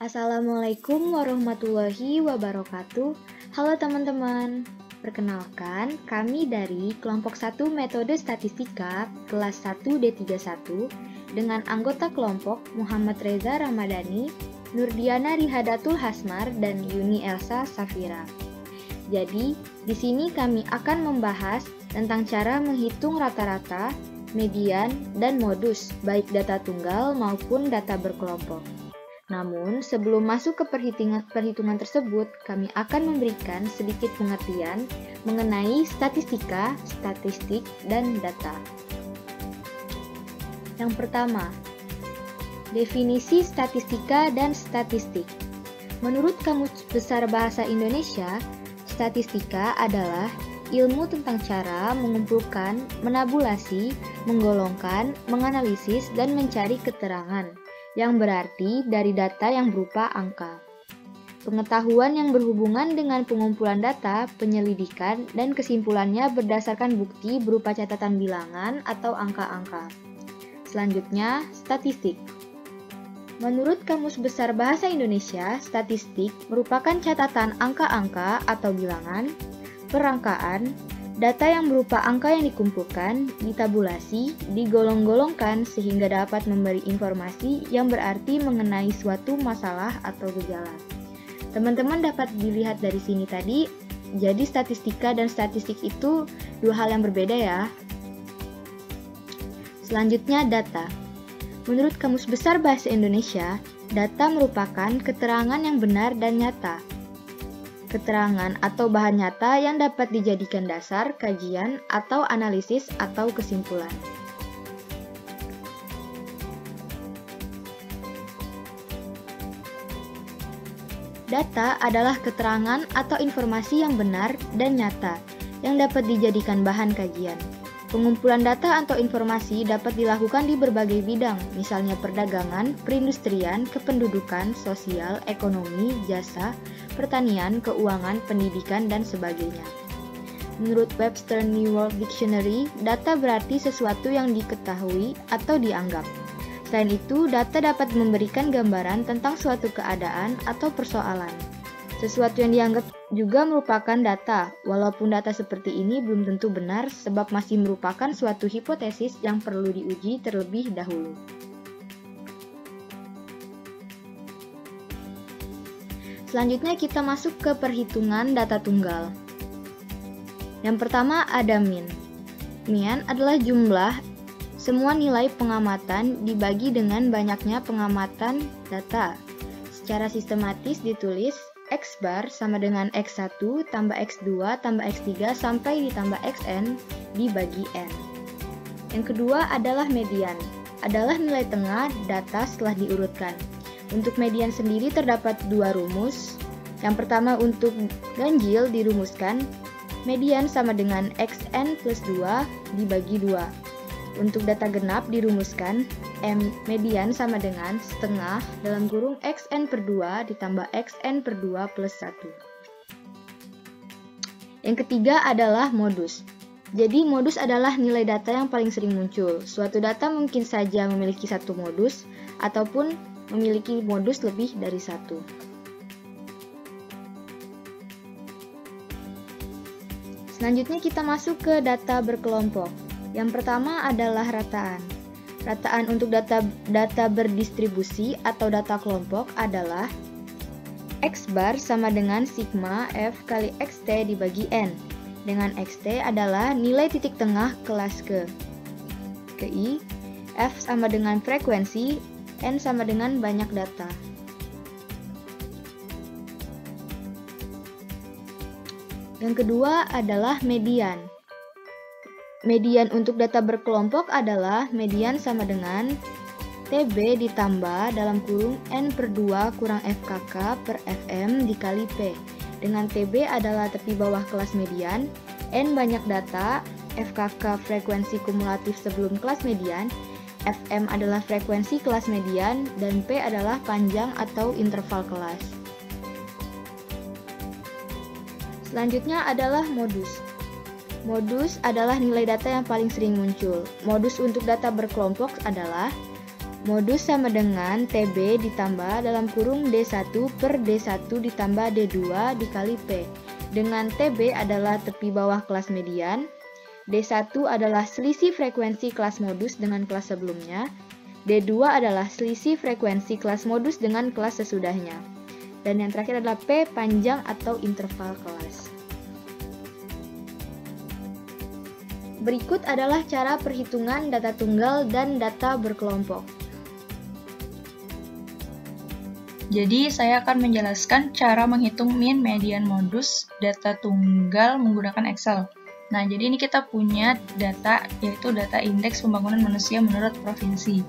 Assalamualaikum warahmatullahi wabarakatuh. Halo teman-teman. Perkenalkan, kami dari kelompok 1 Metode Statistika kelas 1 D31 dengan anggota kelompok Muhammad Reza Ramadhani, Nurdiana Rihadatul Hasmar, dan Yuni Elsa Safira. Jadi, di sini kami akan membahas tentang cara menghitung rata-rata, median, dan modus, baik data tunggal maupun data berkelompok. Namun, sebelum masuk ke perhitungan tersebut, kami akan memberikan sedikit pengertian mengenai statistika, statistik, dan data. Yang pertama, definisi statistika dan statistik. Menurut Kamus Besar Bahasa Indonesia, statistika adalah ilmu tentang cara mengumpulkan, menabulasi, menggolongkan, menganalisis, dan mencari keterangan, yang berarti dari data yang berupa angka. Pengetahuan yang berhubungan dengan pengumpulan data, penyelidikan, dan kesimpulannya berdasarkan bukti berupa catatan bilangan atau angka-angka. Selanjutnya, statistik. Menurut Kamus Besar Bahasa Indonesia, statistik merupakan catatan angka-angka atau bilangan, perangkaan, data yang berupa angka yang dikumpulkan, ditabulasi, digolong-golongkan sehingga dapat memberi informasi yang berarti mengenai suatu masalah atau gejala. Teman-teman dapat dilihat dari sini tadi, jadi statistika dan statistik itu dua hal yang berbeda ya. Selanjutnya, data. Menurut Kamus Besar Bahasa Indonesia, data merupakan keterangan yang benar dan nyata. Keterangan atau bahan nyata yang dapat dijadikan dasar, kajian, atau analisis atau kesimpulan. Data adalah keterangan atau informasi yang benar dan nyata yang dapat dijadikan bahan kajian. Pengumpulan data atau informasi dapat dilakukan di berbagai bidang, misalnya perdagangan, perindustrian, kependudukan, sosial, ekonomi, jasa, pertanian, keuangan, pendidikan, dan sebagainya. Menurut Webster New World Dictionary, data berarti sesuatu yang diketahui atau dianggap. Selain itu, data dapat memberikan gambaran tentang suatu keadaan atau persoalan. Sesuatu yang dianggap juga merupakan data, walaupun data seperti ini belum tentu benar sebab masih merupakan suatu hipotesis yang perlu diuji terlebih dahulu. Selanjutnya kita masuk ke perhitungan data tunggal. Yang pertama ada mean. Mean adalah jumlah semua nilai pengamatan dibagi dengan banyaknya pengamatan data. Secara sistematis ditulis X bar sama dengan X1 tambah X2 tambah X3 sampai ditambah Xn dibagi N. Yang kedua adalah median. Adalah nilai tengah data setelah diurutkan. Untuk median sendiri terdapat dua rumus. Yang pertama untuk ganjil dirumuskan median sama dengan Xn plus 2 dibagi 2. Untuk data genap dirumuskan median sama dengan setengah dalam kurung Xn per 2 ditambah Xn per 2 plus 1. Yang ketiga adalah modus. Jadi modus adalah nilai data yang paling sering muncul. Suatu data mungkin saja memiliki satu modus ataupun memiliki modus lebih dari satu. Selanjutnya kita masuk ke data berkelompok. Yang pertama adalah rataan. Rataan untuk data berdistribusi atau data kelompok adalah X bar sama dengan sigma F kali XT dibagi N. Dengan XT adalah nilai titik tengah kelas ke I, F sama dengan frekuensi, N sama dengan banyak data. Yang kedua adalah median. Median untuk data berkelompok adalah median sama dengan TB ditambah dalam kurung N per 2 kurang FKK per FM dikali P. Dengan TB adalah tepi bawah kelas median, N banyak data, FKK frekuensi kumulatif sebelum kelas median, FM adalah frekuensi kelas median, dan P adalah panjang atau interval kelas. Selanjutnya adalah modus. Modus adalah nilai data yang paling sering muncul. Modus untuk data berkelompok adalah Modus sama dengan TB ditambah dalam kurung D1 per D1 ditambah D2 dikali P. Dengan TB adalah tepi bawah kelas median, D1 adalah selisih frekuensi kelas modus dengan kelas sebelumnya, D2 adalah selisih frekuensi kelas modus dengan kelas sesudahnya. Dan yang terakhir adalah P, panjang atau interval kelas. Berikut adalah cara perhitungan data tunggal dan data berkelompok. Jadi, saya akan menjelaskan cara menghitung min, median, modus, data tunggal menggunakan Excel. Nah, jadi ini kita punya data, yaitu data indeks pembangunan manusia menurut provinsi.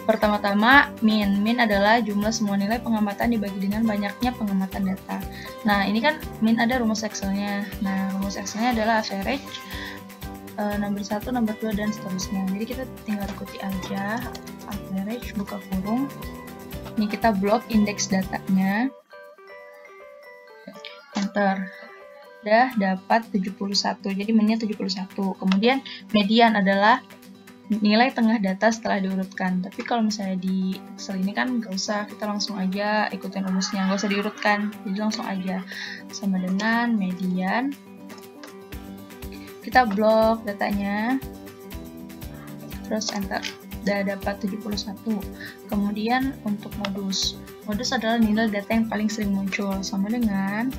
Pertama-tama, min. Min adalah jumlah semua nilai pengamatan dibagi dengan banyaknya pengamatan data. Nah, ini kan min ada rumus Excel-nya. Nah, rumus Excel-nya adalah average, number 1, number 2, dan seterusnya. Jadi kita tinggal ikuti aja, average, buka kurung. Ini kita blok indeks datanya. Enter. Udah dapat 71. Jadi minnya 71. Kemudian median adalah nilai tengah data setelah diurutkan. Tapi kalau misalnya di Excel ini kan nggak usah, kita langsung aja ikutin rumusnya, nggak usah diurutkan. Jadi langsung aja sama dengan median. Kita blok datanya. Terus enter. Udah dapat 71. Kemudian untuk modus. Modus adalah nilai data yang paling sering muncul, sama dengan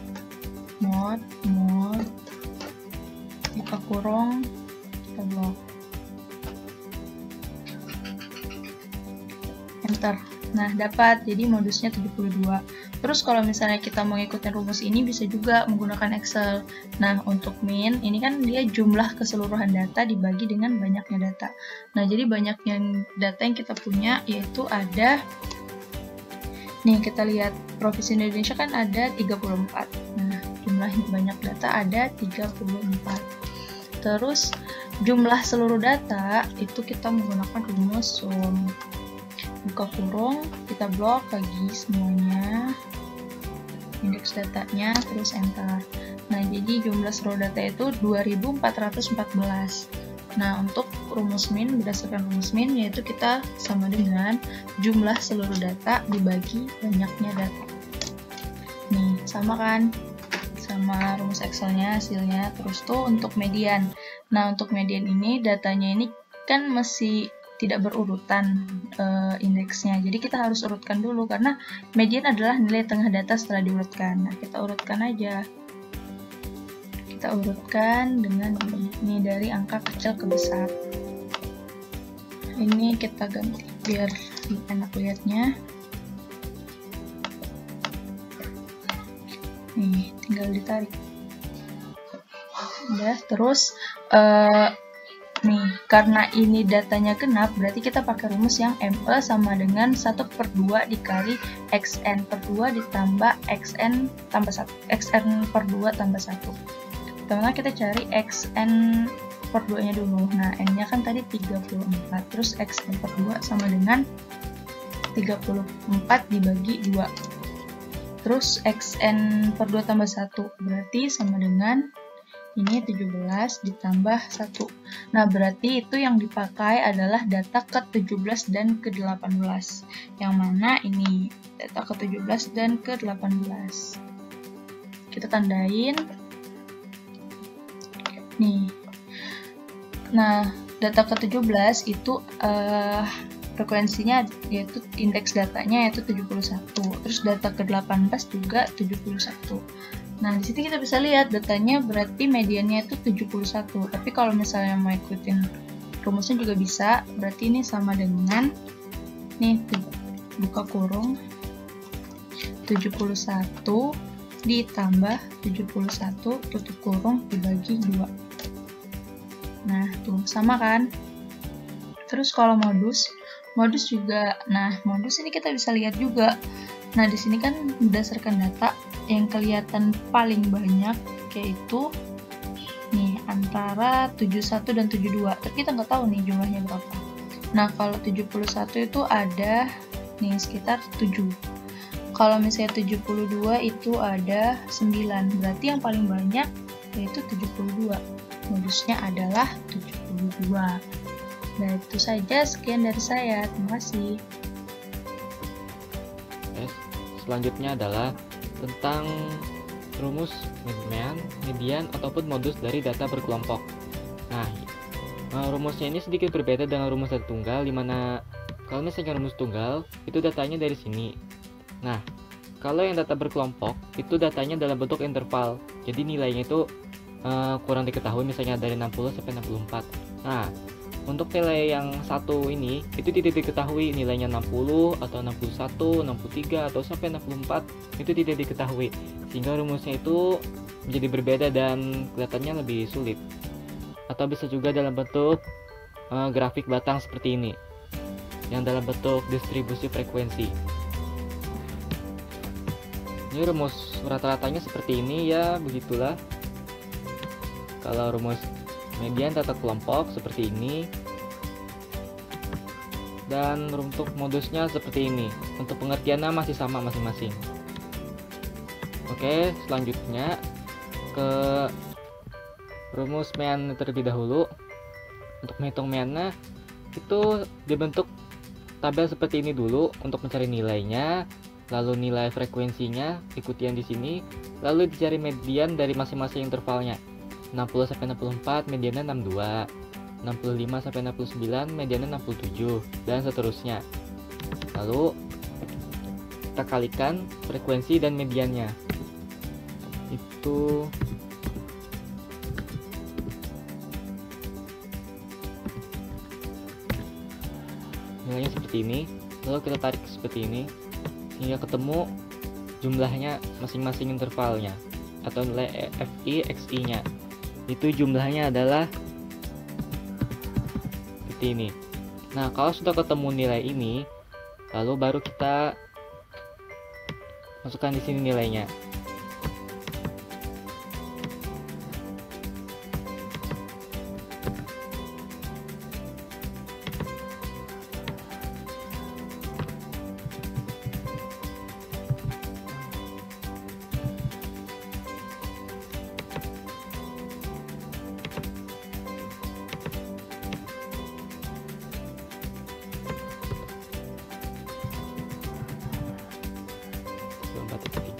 mod buka kurung, kita blok. Enter. Nah, dapat. Jadi modusnya 72. Terus kalau misalnya kita mau ngikutin rumus ini bisa juga menggunakan Excel. Nah, untuk min, ini kan dia jumlah keseluruhan data dibagi dengan banyaknya data. Nah, jadi banyaknya data yang kita punya yaitu ada, nih kita lihat Provinsi Indonesia kan ada 34. Nah, jumlah banyak data ada 34. Terus jumlah seluruh data itu kita menggunakan rumus sum. Buka kurung, kita blok lagi semuanya, indeks datanya, terus enter. Nah, jadi jumlah seluruh data itu 2414. Nah, untuk rumus min, berdasarkan rumus min, yaitu kita sama dengan jumlah seluruh data dibagi banyaknya data. Nih, sama kan? Sama rumus Excel-nya, hasilnya. Terus tuh untuk median. Nah, untuk median ini, datanya ini kan masih tidak berurutan indeksnya, jadi kita harus urutkan dulu karena median adalah nilai tengah data setelah diurutkan. Nah, kita urutkan aja, kita urutkan dengan ini dari angka kecil ke besar. Ini kita ganti biar enak lihatnya. Nih, tinggal ditarik. Udah, terus nih, karena ini datanya genap, berarti kita pakai rumus yang ME sama dengan 1/2 dikali XN per 2 ditambah XN tambah 1. XN per 2 tambah 1. Pertama kita cari XN per 2-nya dulu. Nah, N-nya kan tadi 34. Terus XN per 2 sama dengan 34 dibagi 2. Terus XN per 2 tambah 1. Berarti sama dengan ini 17 ditambah 1. Nah, berarti itu yang dipakai adalah data ke-17 dan ke-18. Yang mana ini data ke-17 dan ke-18. Kita tandain. Nih. Nah, data ke-17 itu frekuensinya yaitu indeks datanya yaitu 71. Terus data ke-18 juga 71. Nah, di sini kita bisa lihat datanya berarti mediannya itu 71. Tapi kalau misalnya mau ikutin rumusnya juga bisa. Berarti ini sama dengan nih, buka kurung 71 ditambah 71 tutup kurung dibagi 2. Nah, tuh sama kan? Terus kalau modus juga. Nah, modus ini kita bisa lihat juga. Nah, di sini kan berdasarkan data yang kelihatan paling banyak yaitu nih antara 71 dan 72. Tapi kita nggak tahu nih jumlahnya berapa. Nah, kalau 71 itu ada nih sekitar 7. Kalau misalnya 72 itu ada 9. Berarti yang paling banyak yaitu 72. Modusnya adalah 72. Nah, itu saja, sekian dari saya. Terima kasih. Selanjutnya adalah tentang rumus median ataupun modus dari data berkelompok. Nah, rumusnya ini sedikit berbeda dengan rumus data tunggal, dimana kalau misalnya rumus tunggal itu datanya dari sini. Nah, kalau yang data berkelompok itu datanya dalam bentuk interval, jadi nilainya itu kurang diketahui, misalnya dari 60 sampai 64. Nah, untuk nilai yang satu ini itu tidak diketahui nilainya 60 atau 61, 63 atau sampai 64, itu tidak diketahui, sehingga rumusnya itu menjadi berbeda dan kelihatannya lebih sulit. Atau bisa juga dalam bentuk grafik batang seperti ini, yang dalam bentuk distribusi frekuensi. Ini rumus rata-ratanya seperti ini ya, begitulah. Kalau rumus median data kelompok seperti ini, dan untuk modusnya seperti ini. Untuk pengertiannya masih sama masing-masing. Oke, selanjutnya ke rumus mean terlebih dahulu. Untuk menghitung meannya itu dibentuk tabel seperti ini dulu untuk mencari nilainya, lalu nilai frekuensinya ikuti yang di sini, lalu dicari median dari masing-masing intervalnya. 60 sampai 64 mediannya 62, 65 sampai 69 mediannya 67, dan seterusnya. Lalu kita kalikan frekuensi dan mediannya. Itu nilainya seperti ini. Lalu kita tarik seperti ini hingga ketemu jumlahnya masing-masing intervalnya atau nilai FI XI nya. Itu jumlahnya adalah seperti ini. Nah, kalau sudah ketemu nilai ini, lalu baru kita masukkan di sini nilainya.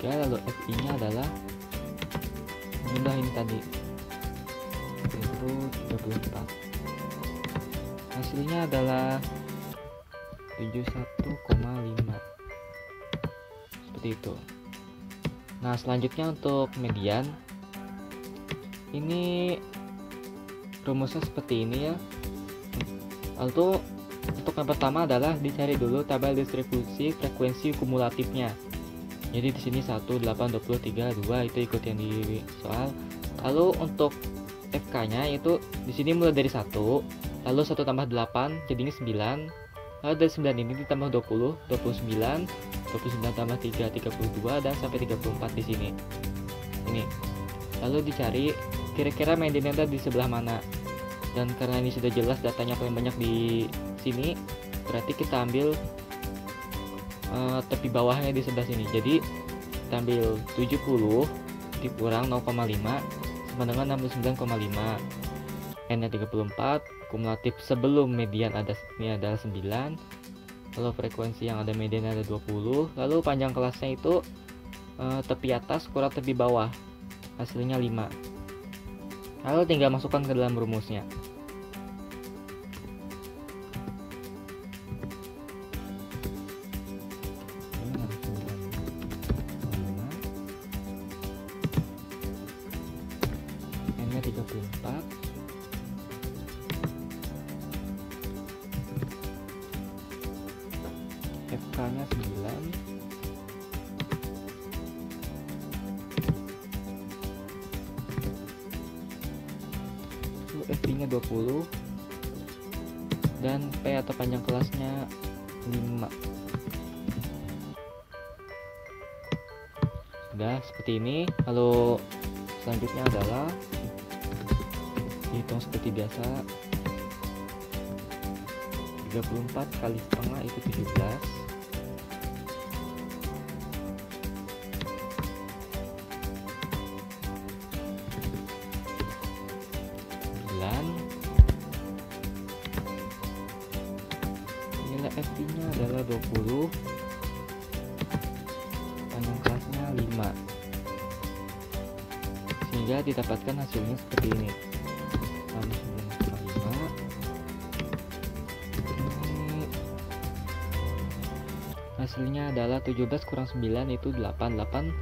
Lalu FI nya adalah jumlah ini tadi, itu 34. Hasilnya adalah 71,5, seperti itu. Nah, selanjutnya untuk median ini rumusnya seperti ini ya. Lalu untuk yang pertama adalah dicari dulu tabel distribusi frekuensi kumulatifnya. Jadi di sini 1, 8, 20, 3, 2 itu ikut yang di soal. Lalu untuk FK-nya itu di sini mulai dari 1, lalu 1 tambah 8 jadinya 9. Lalu dari 9 ini ditambah 20, 29, 29 tambah 3, 32 dan sampai 34 di sini. Ini. Lalu dicari kira-kira mediannya di sebelah mana. Dan karena ini sudah jelas datanya paling banyak di sini, berarti kita ambil tepi bawahnya di sebelah sini. Jadi kita ambil 70 dikurang 0,5 sama dengan 69,5. N nya 34, kumulatif sebelum median ada ini adalah 9. Lalu frekuensi yang ada median ada 20. Lalu panjang kelasnya itu tepi atas kurang tepi bawah, hasilnya 5. Lalu tinggal masukkan ke dalam rumusnya. N-nya 34, FK-nya 9, FI-nya 20, dan P atau panjang kelasnya 5. Sudah seperti ini. Lalu selanjutnya adalah dihitung seperti biasa. 34 kali setengah itu 17. 9 sehingga didapatkan hasilnya seperti ini. 69,5. Hasilnya adalah 17 kurang 9 itu 8. 8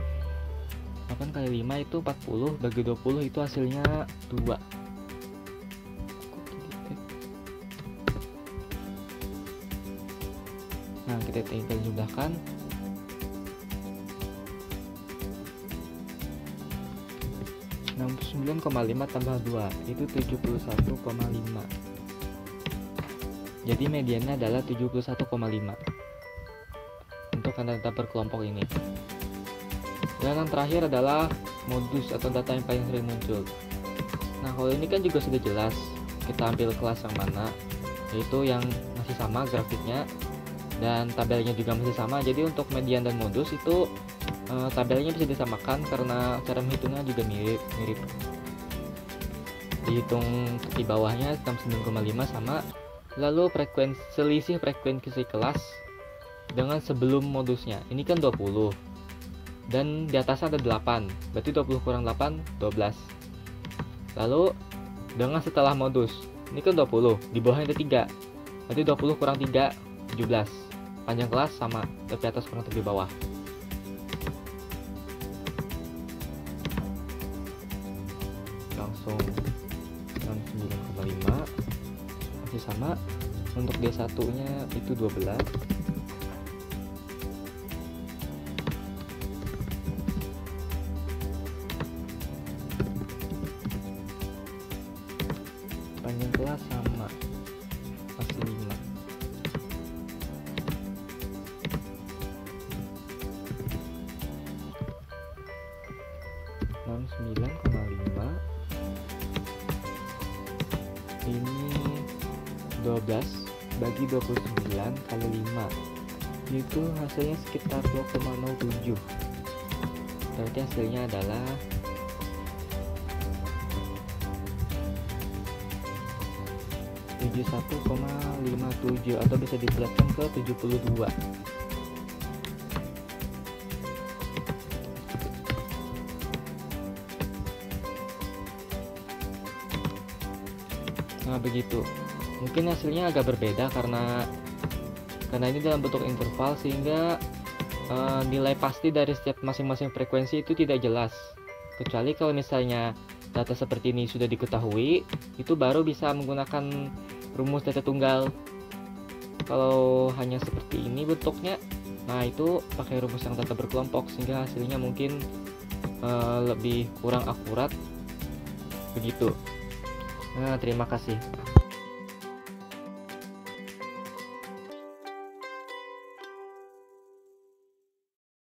kali 5 itu 40, bagi 20 itu hasilnya 2. Nah, kita tinggal jumlahkan. Nah, 69,5 tambah 2 itu 71,5. Jadi mediannya adalah 71,5 untuk data berkelompok ini. Dan yang terakhir adalah modus atau data yang paling sering muncul. Nah, kalau ini kan juga sudah jelas kita ambil kelas yang mana, yaitu yang masih sama grafiknya dan tabelnya juga masih sama. Jadi untuk median dan modus itu tabelnya bisa disamakan karena cara menghitungnya juga mirip. Dihitung di bawahnya 69,5 sama, lalu selisih frekuensi kelas dengan sebelum modusnya. Ini kan 20. Dan di atasnya ada 8, berarti 20 kurang 8, 12. Lalu dengan setelah modus, ini kan 20, di bawahnya ada 3, berarti 20 kurang 3, 17. Panjang kelas sama, tapi atas kurang tapi bawah. Langsung 69,5 masih sama. Untuk D1 nya itu 12. Panjang kelas sama, masih 5. Nah, 9,5 ini 12 bagi 29 kali 5 itu hasilnya sekitar 2,07. Berarti hasilnya adalah 71,57 atau bisa dibulatkan ke 72. Nah, begitu. Mungkin hasilnya agak berbeda karena ini dalam bentuk interval, sehingga nilai pasti dari setiap masing-masing frekuensi itu tidak jelas. Kecuali kalau misalnya data seperti ini sudah diketahui, itu baru bisa menggunakan rumus data tunggal. Kalau hanya seperti ini bentuknya, nah itu pakai rumus yang data berkelompok, sehingga hasilnya mungkin lebih kurang akurat begitu. Nah, terima kasih.